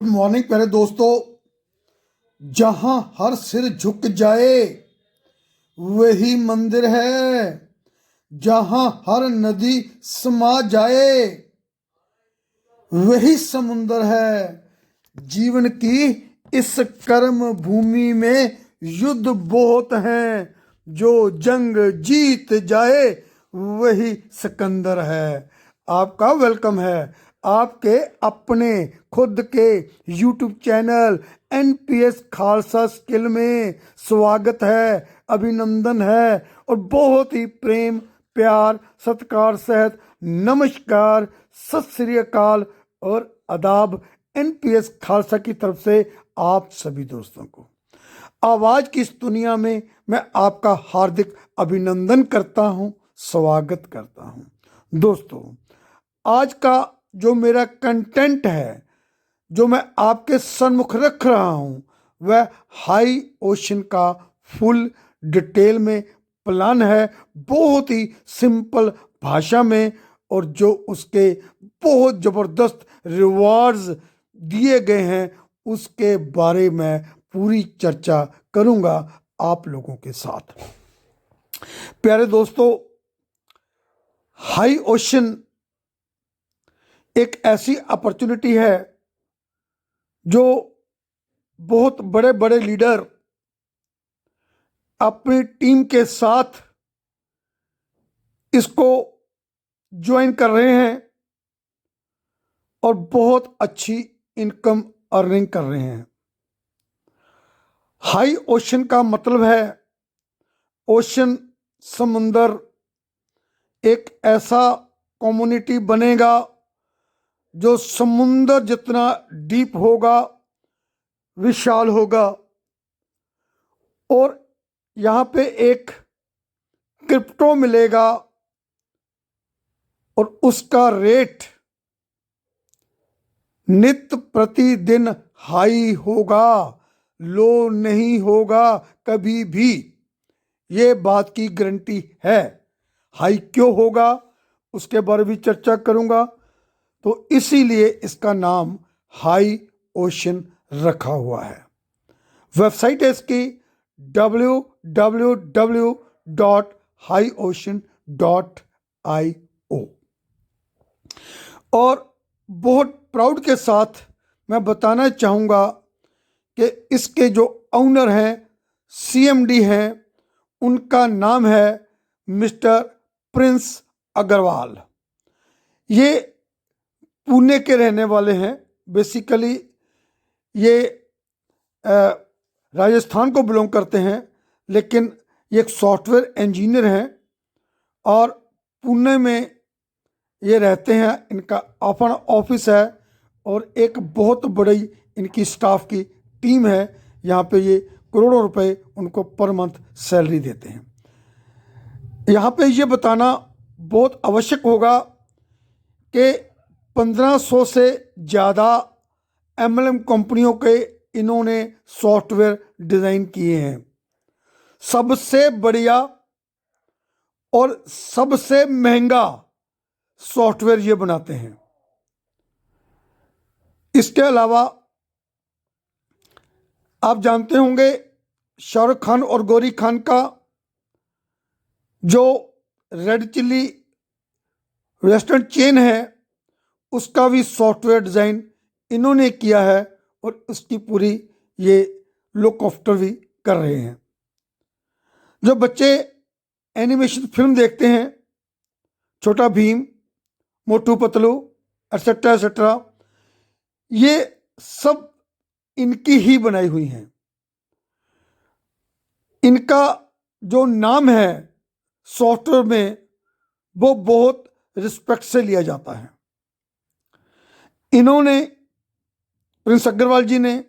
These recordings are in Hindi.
मॉर्निंग प्यारे दोस्तों। जहां हर सिर झुक जाए वही मंदिर है, जहां हर नदी समा जाए वही समुंदर है। जीवन की इस कर्म भूमि में युद्ध बहुत हैं, जो जंग जीत जाए वही सिकंदर है। आपका वेलकम है आपके अपने खुद के YouTube channel NPS Khalsa skill में। स्वागत है, अभिनंदन है और बहुत ही प्रेम प्यार सत्कार सहित नमस्कार, सत श्री अकाल और आदाब NPS खालसा की तरफ से आप सभी दोस्तों को। आवाज की इस दुनिया में मैं आपका हार्दिक अभिनंदन करता हूं, स्वागत करता हूं। दोस्तों, आज का जो मेरा कंटेंट है, जो मैं आपके सम्मुख रख रहा हूं, वह हाई ओशन का फुल डिटेल में प्लान है, बहुत ही सिंपल भाषा में, और जो उसके बहुत ज़बरदस्त रिवार्ड्स दिए गए हैं उसके बारे में पूरी चर्चा करूंगा आप लोगों के साथ। प्यारे दोस्तों, हाई ओशन एक ऐसी अपॉर्चुनिटी है जो बहुत बड़े बड़े लीडर अपनी टीम के साथ इसको ज्वाइन कर रहे हैं और बहुत अच्छी इनकम अर्निंग कर रहे हैं। हाई ओशन का मतलब है ओशन, समुंदर, एक ऐसा कम्युनिटी बनेगा जो समुंदर जितना डीप होगा, विशाल होगा, और यहाँ पे एक क्रिप्टो मिलेगा और उसका रेट नित्य प्रतिदिन हाई होगा, लो नहीं होगा कभी भी। ये बात की गारंटी है। हाई क्यों होगा उसके बारे में चर्चा करूंगा, तो इसीलिए इसका नाम हाई ओशन रखा हुआ है। वेबसाइट है इसकी www.highocean.io। और बहुत प्राउड के साथ मैं बताना चाहूँगा कि इसके जो ओनर हैं, CMD हैं, उनका नाम है मिस्टर प्रिंस अग्रवाल। ये पुणे के रहने वाले हैं। बेसिकली ये राजस्थान को बिलोंग करते हैं, लेकिन ये एक सॉफ्टवेयर इंजीनियर हैं और पुणे में ये रहते हैं। इनका अपना ऑफिस है और एक बहुत बड़ी इनकी स्टाफ की टीम है। यहाँ पे ये करोड़ों रुपए उनको पर मंथ सैलरी देते हैं। यहाँ पे ये बताना बहुत आवश्यक होगा कि 1500 से ज़्यादा MLM कंपनियों के इन्होंने सॉफ्टवेयर डिज़ाइन किए हैं। सबसे बढ़िया और सबसे महंगा सॉफ्टवेयर ये बनाते हैं। इसके अलावा आप जानते होंगे शाहरुख खान और गौरी खान का जो रेड चिल्ली रेस्टोरेंट चेन है, उसका भी सॉफ्टवेयर डिज़ाइन इन्होंने किया है और उसकी पूरी ये लुक आफ्टर भी कर रहे हैं। जो बच्चे एनिमेशन फिल्म देखते हैं, छोटा भीम, मोटू पतलू, एटसेट्रा एटसेट्रा, ये सब इनकी ही बनाई हुई हैं। इनका जो नाम है सॉफ्टवेयर में, वो बहुत रिस्पेक्ट से लिया जाता है। इन्होंने, प्रिंस अग्रवाल जी ने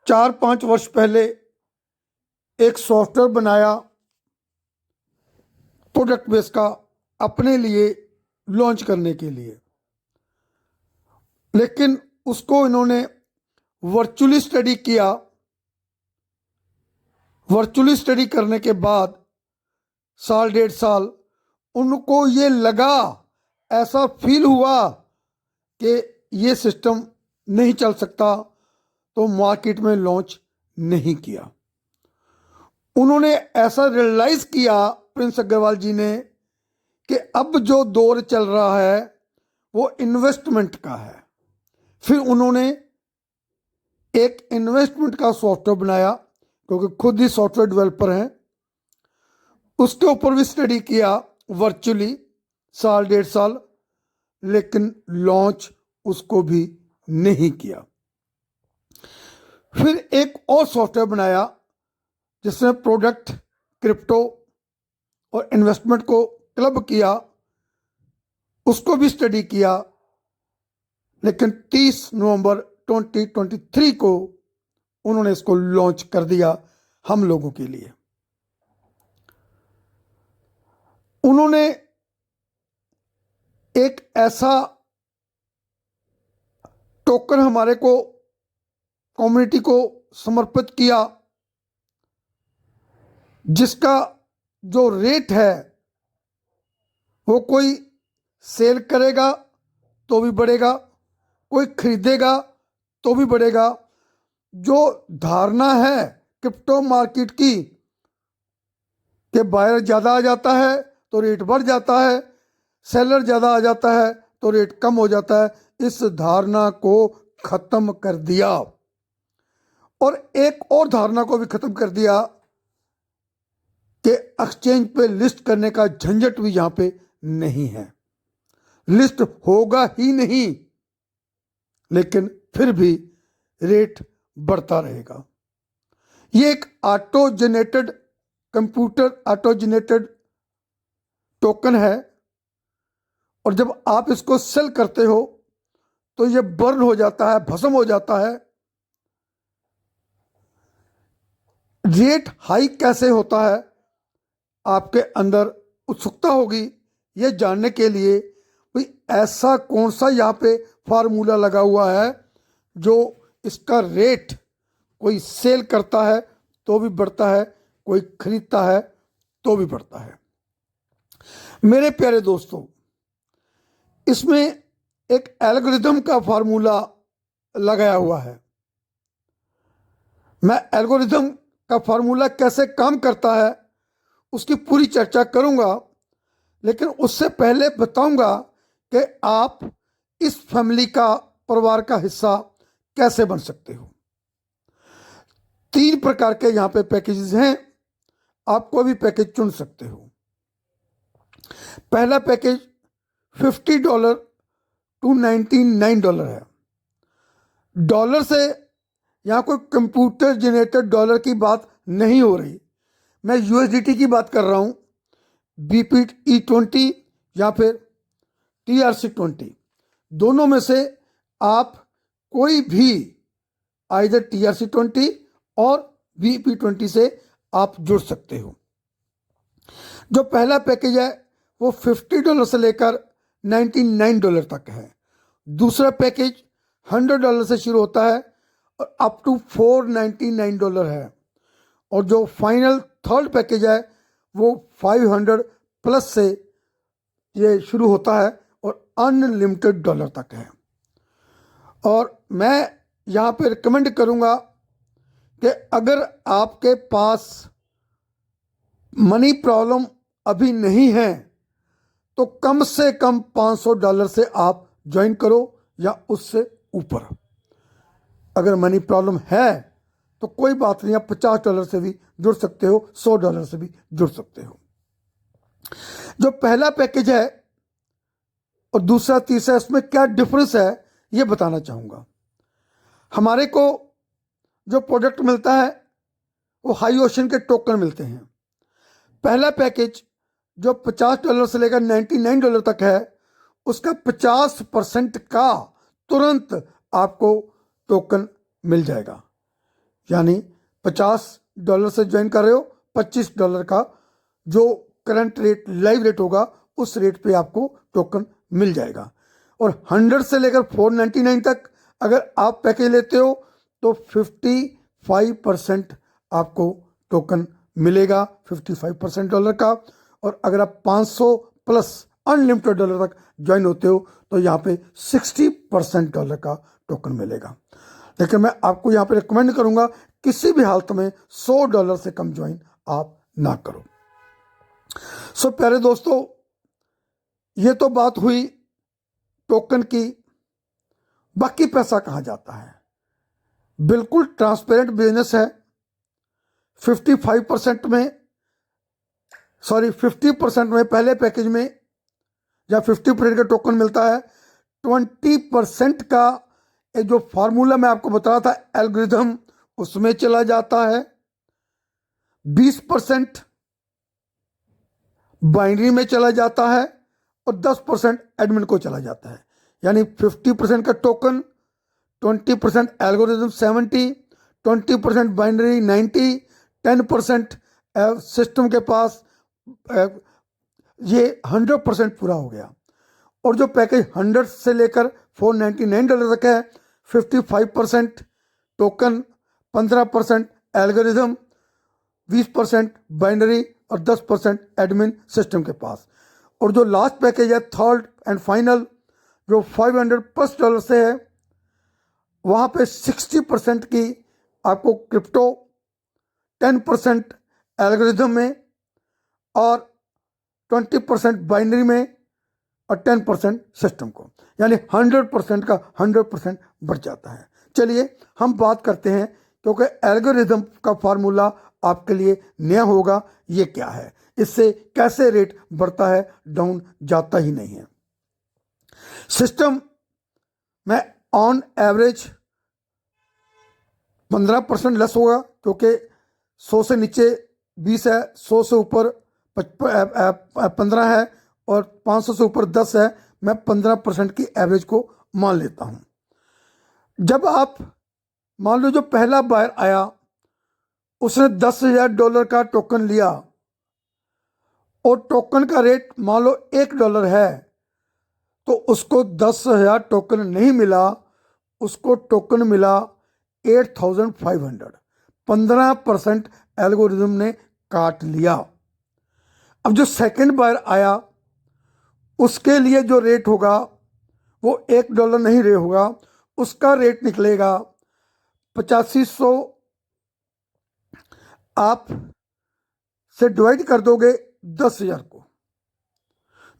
4-5 वर्ष पहले एक सॉफ्टवेयर बनाया प्रोडक्ट बेस का अपने लिए लॉन्च करने के लिए, लेकिन उसको इन्होंने वर्चुअली स्टडी किया। वर्चुअली स्टडी करने के बाद 1.5 साल उनको ये लगा, ऐसा फील हुआ कि ये सिस्टम नहीं चल सकता तो मार्केट में लॉन्च नहीं किया। उन्होंने ऐसा रियलाइज किया प्रिंस अग्रवाल जी ने कि अब जो दौर चल रहा है वो इन्वेस्टमेंट का है। फिर उन्होंने एक इन्वेस्टमेंट का सॉफ्टवेयर बनाया, क्योंकि खुद ही सॉफ्टवेयर डेवलपर हैं। उसके ऊपर भी स्टडी किया वर्चुअली साल 1.5 साल, लेकिन लॉन्च उसको भी नहीं किया। फिर एक और सॉफ्टवेयर बनाया जिसने प्रोडक्ट, क्रिप्टो और इन्वेस्टमेंट को क्लब किया, उसको भी स्टडी किया, लेकिन 30 नवंबर 2023 को उन्होंने इसको लॉन्च कर दिया हम लोगों के लिए। उन्होंने एक ऐसा टोकन हमारे को, कम्युनिटी को समर्पित किया जिसका जो रेट है वो कोई सेल करेगा तो भी बढ़ेगा, कोई खरीदेगा तो भी बढ़ेगा। जो धारणा है क्रिप्टो मार्केट की कि बायर ज़्यादा आ जाता है तो रेट बढ़ जाता है, सेलर ज़्यादा आ जाता है तो रेट कम हो जाता है, इस धारणा को ख़त्म कर दिया। और एक और धारणा को भी ख़त्म कर दिया कि एक्सचेंज पे लिस्ट करने का झंझट भी यहाँ पे नहीं है। लिस्ट होगा ही नहीं, लेकिन फिर भी रेट बढ़ता रहेगा। ये एक auto generated, computer auto generated token है, और जब आप इसको सेल करते हो तो ये बर्न हो जाता है, भस्म हो जाता है। रेट हाई कैसे होता है, आपके अंदर उत्सुकता होगी ये जानने के लिए भाई ऐसा कौन सा यहाँ पे फार्मूला लगा हुआ है जो इसका रेट कोई सेल करता है तो भी बढ़ता है, कोई खरीदता है तो भी बढ़ता है। मेरे प्यारे दोस्तों, इसमें एक एल्गोरिथम का फार्मूला लगाया हुआ है। मैं एल्गोरिथम का फार्मूला कैसे काम करता है उसकी पूरी चर्चा करूंगा, लेकिन उससे पहले बताऊंगा कि आप इस फैमिली का, परिवार का हिस्सा कैसे बन सकते हो। 3 प्रकार के यहाँ पे पैकेजेस हैं, आप कोई भी पैकेज चुन सकते हो। पहला पैकेज $50 to $99 है। डॉलर से यहाँ कोई कंप्यूटर जनरेटेड डॉलर की बात नहीं हो रही, मैं यूएसडीटी की बात कर रहा हूँ। BPE20 या फिर TRC20, दोनों में से आप कोई भी आइदर TRC20 और BP20 से आप जुड़ सकते हो। जो पहला पैकेज है वो $50 से लेकर $99 तक है। दूसरा पैकेज $100 से शुरू होता है और अप टू $499 है। और जो फाइनल थर्ड पैकेज है वो 500 प्लस से ये शुरू होता है और अनलिमिटेड डॉलर तक है। और मैं यहाँ पे रिकमेंड करूँगा कि अगर आपके पास मनी प्रॉब्लम अभी नहीं है तो कम से कम $500 से आप ज्वाइन करो या उससे ऊपर। अगर मनी प्रॉब्लम है तो कोई बात नहीं, आप $50 से भी जुड़ सकते हो, $100 से भी जुड़ सकते हो। जो पहला पैकेज है और दूसरा तीसरा, इसमें क्या डिफरेंस है ये बताना चाहूँगा। हमारे को जो प्रोडक्ट मिलता है वो हाई ओशन के टोकन मिलते हैं। पहला पैकेज जो $50 से लेकर $99 तक है, उसका 50% का तुरंत आपको टोकन मिल जाएगा। यानी $50 से ज्वाइन कर रहे हो, $25 का जो करंट रेट, लाइव रेट होगा, उस रेट पे आपको टोकन मिल जाएगा। और 100 से लेकर 499 तक अगर आप पैकेज लेते हो तो 55% आपको टोकन मिलेगा, 55% डॉलर का। और अगर आप 500 प्लस अनलिमिटेड डॉलर तक ज्वाइन होते हो तो यहाँ पे $10 का टोकन मिलेगा। लेकिन मैं आपको यहाँ पे रिकमेंड करूँगा किसी भी हालत में $100 से कम ज्वाइन आप ना करो। सो प्यारे दोस्तों, ये तो बात हुई टोकन की। बाकी पैसा कहाँ जाता है? बिल्कुल ट्रांसपेरेंट बिजनेस है। 50% में पहले पैकेज में या 50% का टोकन मिलता है। 20% का एक जो फार्मूला मैं आपको बता रहा था एल्गोरिथम, उसमें चला जाता है। 20% बाइनरी में चला जाता है और 10% एडमिन को चला जाता है। यानी 50% का टोकन, 20% एल्गोरिथम 70, 20% बाइनरी 90, 10% सिस्टम के पास, ये 100% पूरा हो गया। और जो पैकेज 100 से लेकर $499 तक है, 55% टोकन, 15% एल्गोरिथम, 20% बाइनरी और 10% एडमिन सिस्टम के पास। और जो लास्ट पैकेज है, थर्ड एंड फाइनल, जो $500+ से है, वहाँ पे 60% की आपको क्रिप्टो, 10% एल्गोरिथम में और 20% बाइनरी में और 10% सिस्टम को, यानी 100% का 100% बढ़ जाता है। चलिए हम बात करते हैं, क्योंकि एल्गोरिथम का फार्मूला आपके लिए नया होगा। ये क्या है, इससे कैसे रेट बढ़ता है, डाउन जाता ही नहीं है। सिस्टम में ऑन एवरेज 15% लेस होगा, क्योंकि 100 से नीचे 20 है, 100 से ऊपर 15 है और 500 से ऊपर 10 है। मैं 15% की एवरेज को मान लेता हूं। जब आप मान लो जो पहला बायर आया, उसने $10,000 का टोकन लिया और टोकन का रेट मान लो $1 है, तो उसको 10,000 टोकन नहीं मिला, उसको टोकन मिला 8,500। 15% एल्गोरिथम ने काट लिया। अब जो सेकंड बायर आया, उसके लिए जो रेट होगा वो $1 नहीं रेट होगा, उसका रेट निकलेगा 8500। आप से डिवाइड कर दोगे 10,000 को,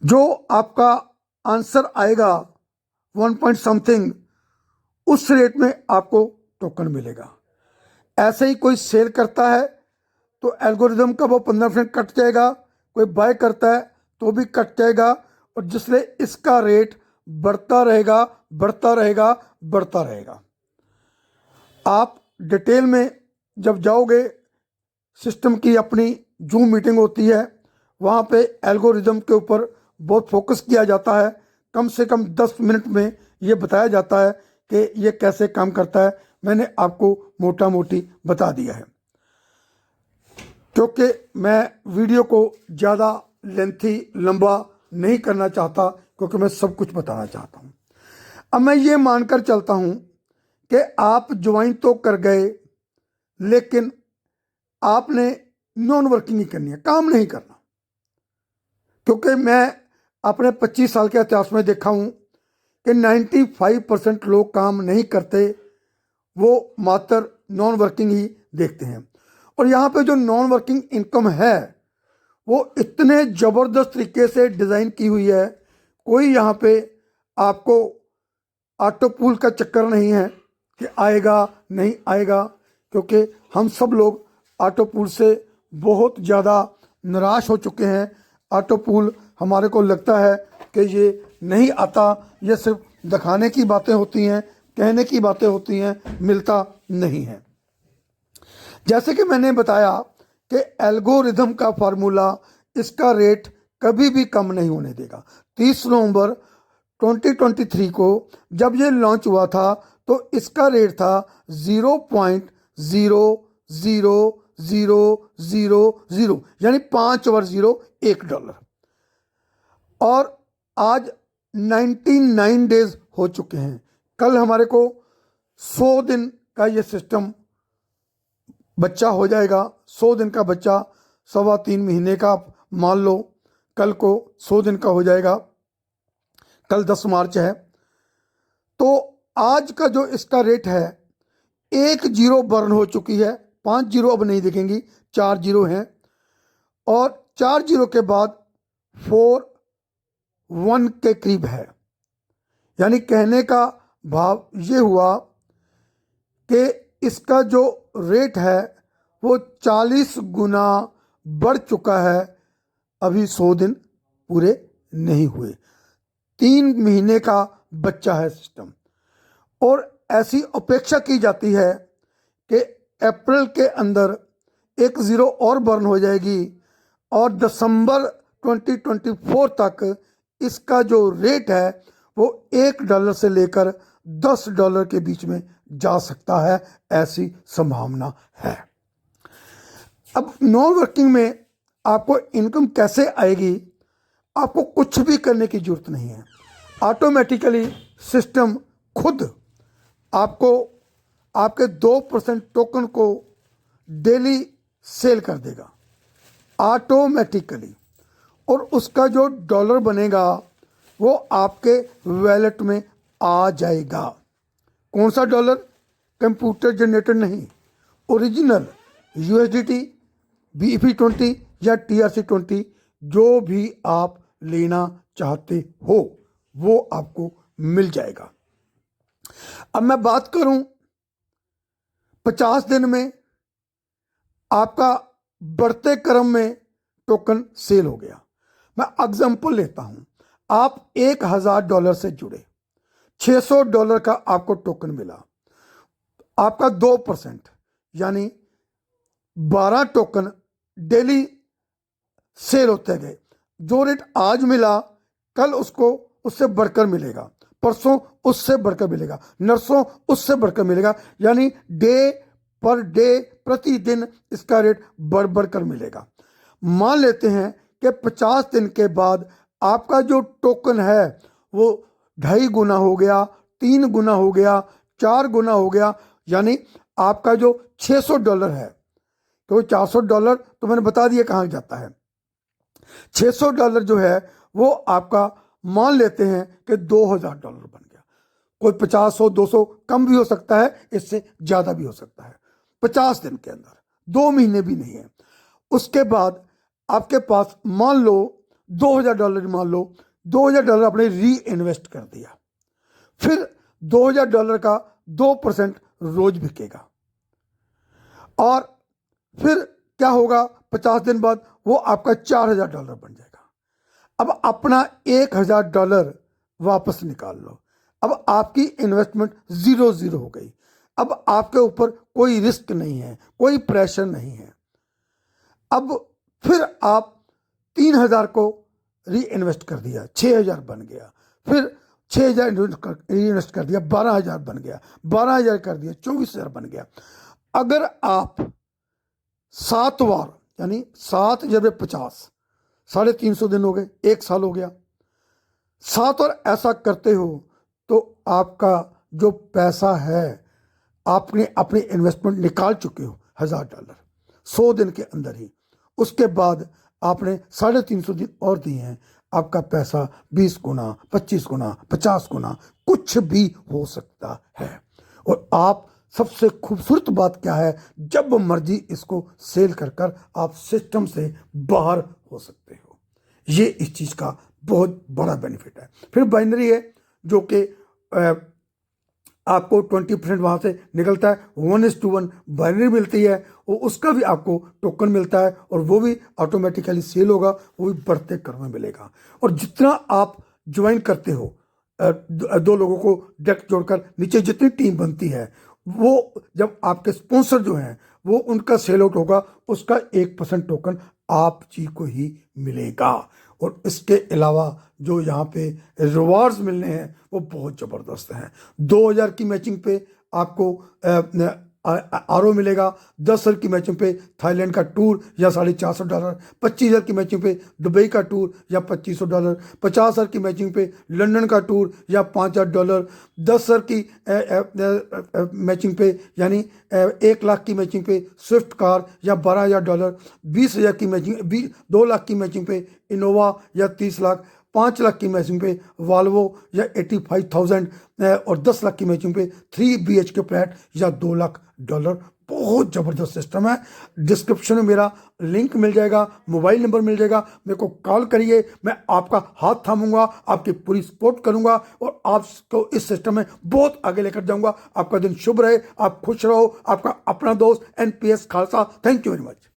जो आपका आंसर आएगा 1 पॉइंट समथिंग, उस रेट में आपको टोकन मिलेगा। ऐसे ही कोई सेल करता है तो एल्गोरिथम का वो 15% कट जाएगा, कोई बाय करता है तो भी कट जाएगा, और जिसलिए इसका रेट बढ़ता रहेगा, बढ़ता रहेगा, बढ़ता रहेगा। आप डिटेल में जब जाओगे, सिस्टम की अपनी जूम मीटिंग होती है, वहाँ पे एल्गोरिथम के ऊपर बहुत फोकस किया जाता है। कम से कम 10 मिनट में ये बताया जाता है कि ये कैसे काम करता है। मैंने आपको मोटा मोटी बता दिया है, क्योंकि मैं वीडियो को ज़्यादा लेंथी, लंबा नहीं करना चाहता, क्योंकि मैं सब कुछ बताना चाहता हूँ। अब मैं ये मानकर चलता हूँ कि आप ज्वाइन तो कर गए, लेकिन आपने नॉन वर्किंग ही करनी है, काम नहीं करना। क्योंकि मैं अपने 25 साल के इतिहास में देखा हूँ कि 95% लोग काम नहीं करते, वो मात्र नॉन वर्किंग ही देखते हैं। और यहाँ पे जो नॉन वर्किंग इनकम है, वो इतने ज़बरदस्त तरीके से डिज़ाइन की हुई है। कोई यहाँ पे आपको ऑटो पूल का चक्कर नहीं है कि आएगा नहीं आएगा, क्योंकि हम सब लोग ऑटो पूल से बहुत ज़्यादा निराश हो चुके हैं। ऑटो पूल हमारे को लगता है कि ये नहीं आता, ये सिर्फ दिखाने की बातें होती हैं, कहने की बातें होती हैं, मिलता नहीं है। जैसे कि मैंने बताया कि एल्गोरिथम का फार्मूला, इसका रेट कभी भी कम नहीं होने देगा। 30 नवंबर 2023 को जब ये लॉन्च हुआ था, तो इसका रेट था 0.00000, यानी 5 और 0 $1। और आज 99 डेज हो चुके हैं। कल हमारे को 100 दिन का ये सिस्टम बच्चा हो जाएगा। 100 दिन का बच्चा 3.25 महीने का आप मान लो, कल को 100 दिन का हो जाएगा। कल 10 मार्च है, तो आज का जो इसका रेट है, 1 जीरो बर्न हो चुकी है, 5 जीरो अब नहीं दिखेंगी, 4 जीरो हैं, और 4 जीरो के बाद 4 1 के करीब है। यानी कहने का भाव ये हुआ कि इसका जो रेट है वो 40 गुना बढ़ चुका है। अभी 100 दिन पूरे नहीं हुए, 3 महीने का बच्चा है सिस्टम, और ऐसी अपेक्षा की जाती है कि अप्रैल के अंदर 1 जीरो और बर्न हो जाएगी और दिसंबर 2024 तक इसका जो रेट है वो $1 से लेकर $10 के बीच में जा सकता है, ऐसी संभावना है। अब नॉन वर्किंग में आपको इनकम कैसे आएगी? आपको कुछ भी करने की जरूरत नहीं है, ऑटोमेटिकली सिस्टम खुद आपको आपके 2% टोकन को डेली सेल कर देगा ऑटोमेटिकली, और उसका जो डॉलर बनेगा वो आपके वैलेट में आ जाएगा। कौन सा डॉलर? कंप्यूटर जनरेटेड नहीं, ओरिजिनल USDT, BEP20 या TRC20, जो भी आप लेना चाहते हो वो आपको मिल जाएगा। अब मैं बात करूं 50 दिन में आपका बढ़ते क्रम में टोकन सेल हो गया। मैं एग्जांपल लेता हूं, आप $1000 से जुड़े, $600 का आपको टोकन मिला, आपका 2% यानी 12 टोकन डेली सेल होते गए। जो रेट आज मिला कल उसको उससे बढ़कर मिलेगा, परसों उससे बढ़कर मिलेगा, नरसों उससे बढ़कर मिलेगा, यानी डे पर डे प्रतिदिन इसका रेट बढ़ बढ़कर मिलेगा। मान लेते हैं कि 50 दिन के बाद आपका जो टोकन है वो 2.5 गुना हो गया, 3 गुना हो गया, 4 गुना हो गया, यानी आपका जो $600 है, तो $400 तो मैंने बता दिया कहाँ जाता है। $600 जो है वो आपका मान लेते हैं कि $2000 बन गया। कोई 50, 100, 200 कम भी हो सकता है, इससे ज़्यादा भी हो सकता है 50 दिन के अंदर, 2 महीने भी नहीं है। उसके बाद आपके पास मान लो $2000, मान लो $2000 आपने री इन्वेस्ट कर दिया, फिर $2000 का 2% रोज बिकेगा, और फिर क्या होगा? 50 दिन बाद वो आपका $4000 बन जाएगा। अब अपना $1000 वापस निकाल लो। अब आपकी इन्वेस्टमेंट 0 हो गई। अब आपके ऊपर कोई रिस्क नहीं है, कोई प्रेशर नहीं है। अब फिर आप 3000 को री इन्वेस्ट कर दिया, 6000 बन गया, फिर 6000 री इन्वेस्ट कर दिया, 12000 बन गया, 12000 कर दिया, 24000 बन गया। अगर आप 7 बार यानी 7 जब 50, 350 दिन हो गए, 1 साल हो गया, 7 और ऐसा करते हो तो आपका जो पैसा है आपने अपनी इन्वेस्टमेंट निकाल चुके हो $1000 100 दिन के अंदर ही। उसके बाद आपने 350 दिन और दिए हैं, आपका पैसा 20 गुना, 25 गुना, 50 गुना कुछ भी हो सकता है। और आप सबसे खूबसूरत बात क्या है, जब मर्जी इसको सेल कर कर आप सिस्टम से बाहर हो सकते हो। ये इस चीज़ का बहुत बड़ा बेनिफिट है। फिर बाइनरी है जो कि आपको 20% वहाँ से निकलता है, 1:1 बाइनरी मिलती है, और उसका भी आपको टोकन मिलता है, और वो भी ऑटोमेटिकली सेल होगा, वो भी बढ़ते क्रम में मिलेगा। और जितना आप ज्वाइन करते हो, 2 लोगों को डायरेक्ट जोड़कर नीचे जितनी टीम बनती है, वो जब आपके स्पॉन्सर जो हैं वो उनका सेल आउट होगा, उसका 1% टोकन आप जी को ही मिलेगा। और इसके अलावा जो यहाँ पे रिवार्ड्स मिलने हैं वो बहुत ज़बरदस्त हैं। 2000 की मैचिंग पे आपको RO मिलेगा, 10,000 की मैचिंग पे थाईलैंड का टूर या $450, 25,000 की मैचिंग पे दुबई का टूर या $2500, 50,000 की मैचिंग पे लंदन का टूर या $5000, 10,000 की मैचिंग पे यानी 1 लाख की मैचिंग पे स्विफ्ट कार या $12,000, 20,000 की मैचिंग 2 लाख की मैचिंग पे इनोवा या 30 लाख, 5 लाख की मैचिंग पे वाल्वो या 85,000 और 10 लाख की मैचिंग पे 3 BHK फ्लैट या $2 लाख। बहुत ज़बरदस्त सिस्टम है। डिस्क्रिप्शन में मेरा लिंक मिल जाएगा, मोबाइल नंबर मिल जाएगा, मेरे को कॉल करिए, मैं आपका हाथ थामूंगा, आपकी पूरी सपोर्ट करूंगा और आपको इस सिस्टम में बहुत आगे लेकर जाऊंगा। आपका दिन शुभ रहे, आप खुश रहो। आपका अपना दोस्त NPS Khalsa. Thank you very much.